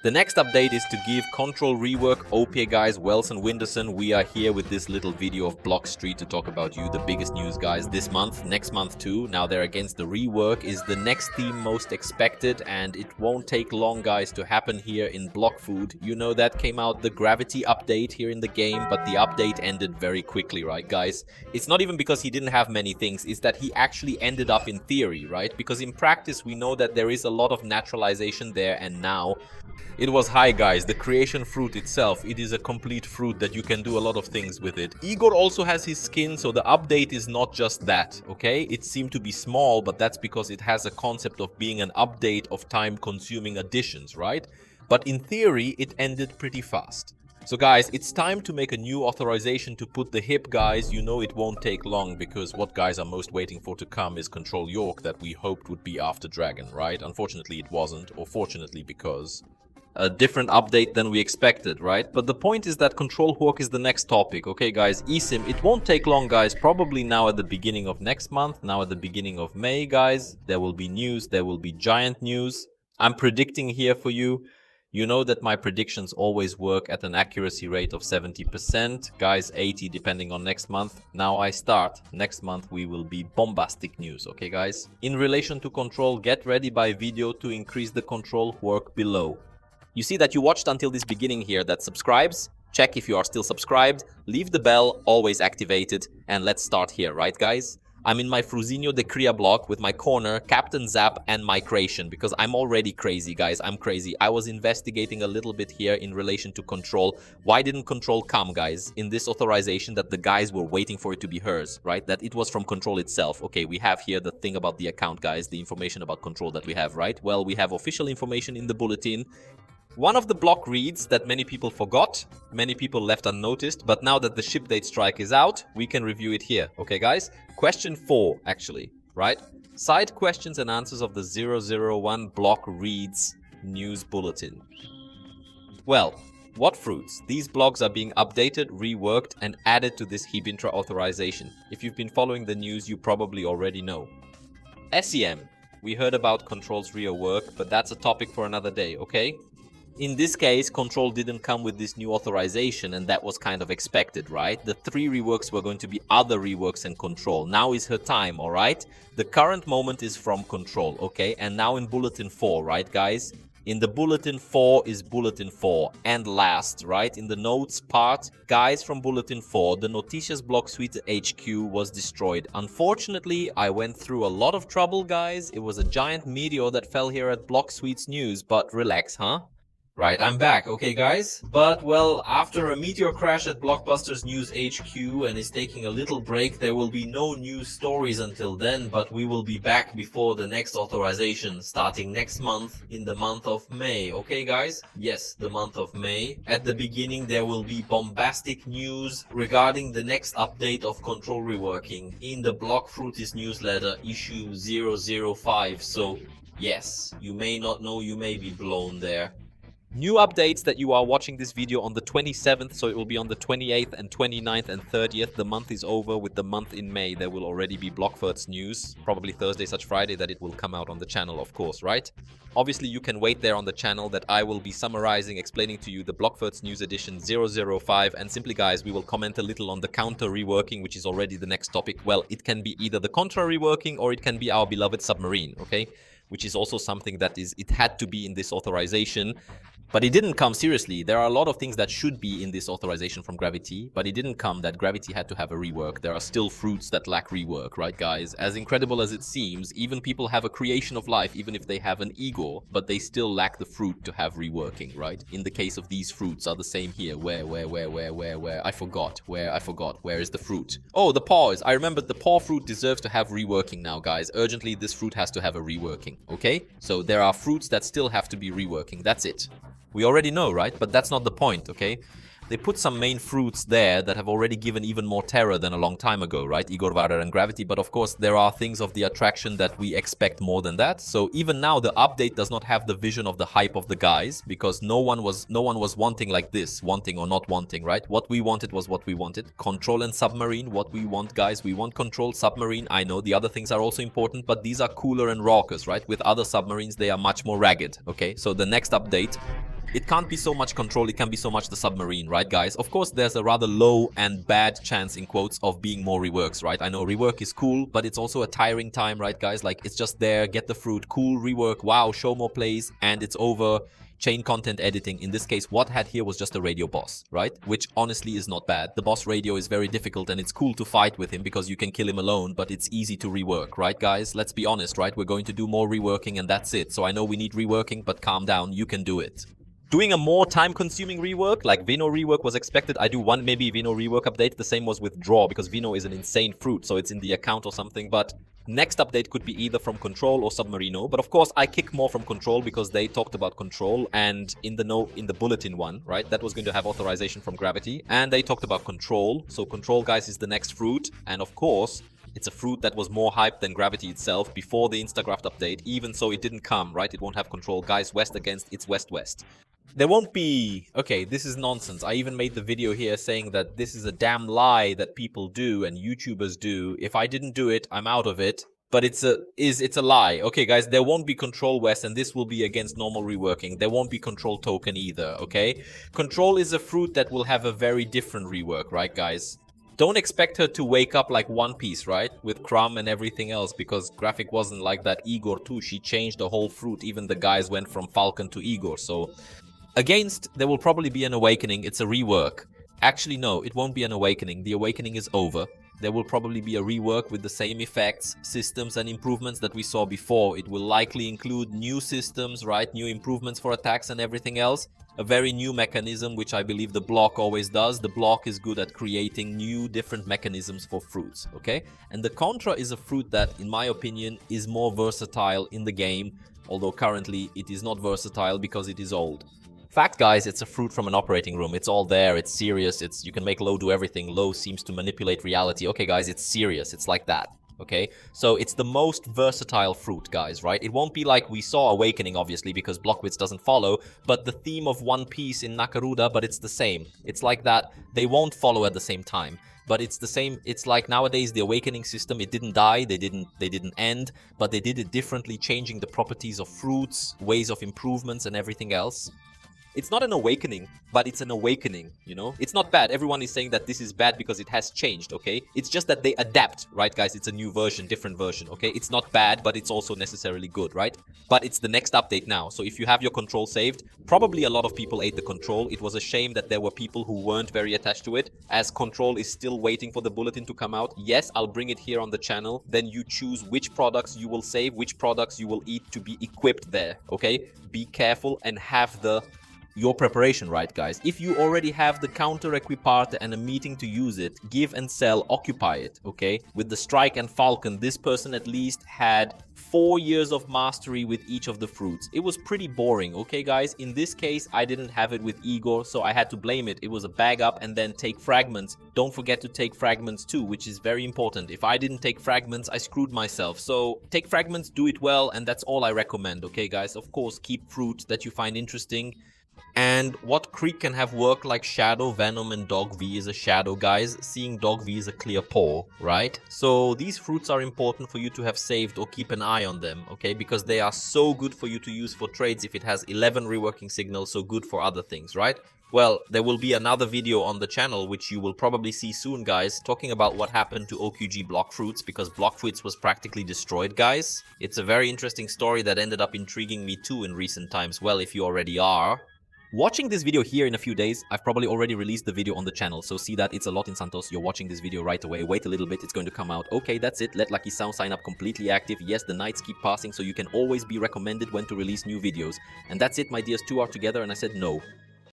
The next update is to give Control Rework. Okay guys, Wells and Winderson, we are here with this little video of Blox Street to talk about you, the biggest news guys this month, next month too. Now they're against the Rework, is the next team most expected, and it won't take long guys to happen here in Block Food. You know that came out the Gravity update here in the game, but the update ended very quickly, right guys? It's not even because he didn't have many things, it's that he actually ended up in theory, right? Because in practice we know that there is a lot of naturalization there, and now it was high guys, the creation fruit itself, it is a complete fruit that you can do a lot of things with it. Igor also has his skin, so the update is not just that, okay? It seemed to be small, but that's because it has a concept of being an update of time-consuming additions, right? But in theory, it ended pretty fast. So guys, it's time to make a new authorization to put the hip guys. You know it won't take long, because what guys are most waiting for to come is Control York that we hoped would be after Dragon, right? Unfortunately it wasn't, or fortunately because a different update than we expected, right? But the point is that Control Hawk is the next topic, okay guys? eSIM, it won't take long guys, probably now at the beginning of next month, now at the beginning of May guys, there will be news, there will be giant news. I'm predicting here for you. You know that my predictions always work at an accuracy rate of 70%, guys 80 depending on next month. Now I start. Next month we will be bombastic news, okay guys? In relation to Control, get ready by video to increase the Control work below. You see that you watched until this beginning here that subscribes. Check if you are still subscribed, leave the bell always activated, and let's start here, right guys? I'm in my Fruzinho de Cria block with my corner, Captain Zap, and my creation, because I'm already crazy, guys. I'm crazy. I was investigating a little bit here in relation to Control. Why didn't Control come, guys, in this authorization that the guys were waiting for it to be hers, right? That it was from Control itself. Okay, we have here the thing about the account, guys, the information about Control that we have, right? Well, we have official information in the bulletin. One of the block reads that many people forgot, many people left unnoticed, but now that the ship date strike is out, we can review it here. Okay, guys? Question 4, actually, right? Side questions and answers of the 001 block reads news bulletin. Well, what fruits? These blogs are being updated, reworked, and added to this Hibintra authorization. If you've been following the news, you probably already know. SEM. We heard about Control's rework, but that's a topic for another day, okay? In this case, Control didn't come with this new authorization, and that was kind of expected, right? The 3 reworks were going to be other reworks and Control. Now is her time, alright? The current moment is from Control, okay? And now in Bulletin 4, right guys? In the Bulletin 4 is Bulletin 4. And last, right? In the notes part, guys, from Bulletin 4, the Noticias Block Suite HQ was destroyed. Unfortunately, I went through a lot of trouble, guys. It was a giant meteor that fell here at Block Suite's news, but relax, huh? Right, I'm back, okay guys? But, well, after a meteor crash at Blockbuster's News HQ and is taking a little break, there will be no news stories until then, but we will be back before the next authorization, starting next month, in the month of May, okay guys? Yes, the month of May. At the beginning there will be bombastic news regarding the next update of Control reworking in the Block Fruities newsletter, issue 005, so yes, you may not know, you may be blown there. New updates that you are watching this video on the 27th, so it will be on the 28th and 29th and 30th. The month is over. With the month in May, there will already be Blockfurt's news, probably Thursday / Friday, that it will come out on the channel, of course, right? Obviously, you can wait there on the channel that I will be summarizing, explaining to you the Blockfurt's news edition 005, and simply, guys, we will comment a little on the counter reworking, which is already the next topic. Well, it can be either the contra reworking or it can be our beloved submarine, okay? Which is also something that it had to be in this authorization. But it didn't come seriously. There are a lot of things that should be in this authorization from Gravity, but it didn't come that Gravity had to have a rework. There are still fruits that lack rework, right guys? As incredible as it seems, even people have a creation of life, even if they have an ego, but they still lack the fruit to have reworking, right? In the case of these fruits are the same here. Where? I forgot. Where is the fruit? Oh, the paw is. I remembered the paw fruit deserves to have reworking now, guys. Urgently, this fruit has to have a reworking, okay? So there are fruits that still have to be reworking. That's it. We already know, right? But that's not the point, okay? They put some main fruits there that have already given even more terror than a long time ago, right? Igor Varer and Gravity, but of course there are things of the attraction that we expect more than that. So even now the update does not have the vision of the hype of the guys, because no one was wanting like this, wanting or not wanting, right? What we wanted was what we wanted. Control and submarine, what we want, guys. We want control, submarine. I know the other things are also important, but these are cooler and raucous, right? With other submarines, they are much more ragged, okay? So the next update it can't be so much control, it can be so much the submarine, right guys? Of course, there's a rather low and bad chance, in quotes, of being more reworks, right? I know rework is cool, but it's also a tiring time, right guys? Like, it's just there, get the fruit, cool, rework, wow, show more plays, and it's over. Chain content editing. In this case, what had here was just a radio boss, right? Which honestly is not bad. The boss radio is very difficult and it's cool to fight with him because you can kill him alone, but it's easy to rework, right guys? Let's be honest, right? We're going to do more reworking and that's it. So I know we need reworking, but calm down, you can do it. Doing a more time-consuming rework, like Vino rework was expected. I do one maybe Vino rework update. The same was with Draw, because Vino is an insane fruit, so it's in the account or something. But next update could be either from Control or Submarino. But of course, I kick more from Control because they talked about Control. And in the bulletin one, right, that was going to have authorization from Gravity. And they talked about Control. So Control, guys, is the next fruit. And of course, it's a fruit that was more hyped than Gravity itself before the Instagraft update. Even so, it didn't come, right? It won't have Control. Guys, West against it's West-West. There won't be... Okay, this is nonsense. I even made the video here saying that this is a damn lie that people do and YouTubers do. If I didn't do it, I'm out of it. But it's a lie. Okay, guys, there won't be Control West, and this will be against normal reworking. There won't be Control Token either, okay? Control is a fruit that will have a very different rework, right, guys? Don't expect her to wake up like One Piece, right? With Crumb and everything else, because Graphic wasn't like that. Igor too, she changed the whole fruit. Even the guys went from Falcon to Igor, so... Against, there will probably be an awakening. It's a rework. Actually, no, it won't be an awakening. The awakening is over. There will probably be a rework with the same effects, systems, and improvements that we saw before. It will likely include new systems, right? New improvements for attacks and everything else. A very new mechanism, which I believe the block always does. The block is good at creating new, different mechanisms for fruits, okay? And the Contra is a fruit that, in my opinion, is more versatile in the game. Although currently, it is not versatile because it is old. Fact, guys, it's a fruit from an operating room. It's all there. It's serious. You can make Low do everything. Low seems to manipulate reality. Okay, guys, it's serious. It's like that. Okay? So it's the most versatile fruit, guys, right? It won't be like we saw Awakening, obviously, because Blockwitz doesn't follow, but the theme of One Piece in Nakaruda, but it's the same. It's like that. They won't follow at the same time. But it's the same. It's like nowadays the Awakening system, it didn't die, they didn't end, but they did it differently, changing the properties of fruits, ways of improvements and everything else. It's not an awakening, but it's an awakening, you know? It's not bad. Everyone is saying that this is bad because it has changed, okay? It's just that they adapt, right, guys? It's a new version, different version, okay? It's not bad, but it's also necessarily good, right? But it's the next update now. So if you have your control saved, probably a lot of people ate the control. It was a shame that there were people who weren't very attached to it, as control is still waiting for the bulletin to come out. Yes, I'll bring it here on the channel. Then you choose which products you will save, which products you will eat to be equipped there, okay? Be careful and have your preparation right, guys. If you already have the counter equiparte and a meeting to use it, give and sell, occupy it, okay? With the Strike and Falcon, this person at least had 4 years of mastery with each of the fruits. It was pretty boring, okay, guys? In this case, I didn't have it with Igor, so I had to blame it. It was a bag up and then take fragments. Don't forget to take fragments too, which is very important. If I didn't take fragments, I screwed myself. So take fragments, do it well, and that's all I recommend, okay, guys? Of course, keep fruit that you find interesting. And what Creek can have work like Shadow, Venom, and Dog V is a Shadow, guys. Seeing Dog V is a clear paw, right? So these fruits are important for you to have saved or keep an eye on them, okay? Because they are so good for you to use for trades if it has 11 reworking signals, so good for other things, right? Well, there will be another video on the channel, which you will probably see soon, guys, talking about what happened to OQG block fruits, because block fruits was practically destroyed, guys. It's a very interesting story that ended up intriguing me too in recent times, well, if you already are. Watching this video here in a few days, I've probably already released the video on the channel, so see that it's a lot in Santos. You're watching this video right away. Wait a little bit, it's going to come out. Okay, that's it. Let Lucky Sound sign up completely active. Yes, the nights keep passing, so you can always be recommended when to release new videos. And that's it, my dears. 2 are together, and I said no.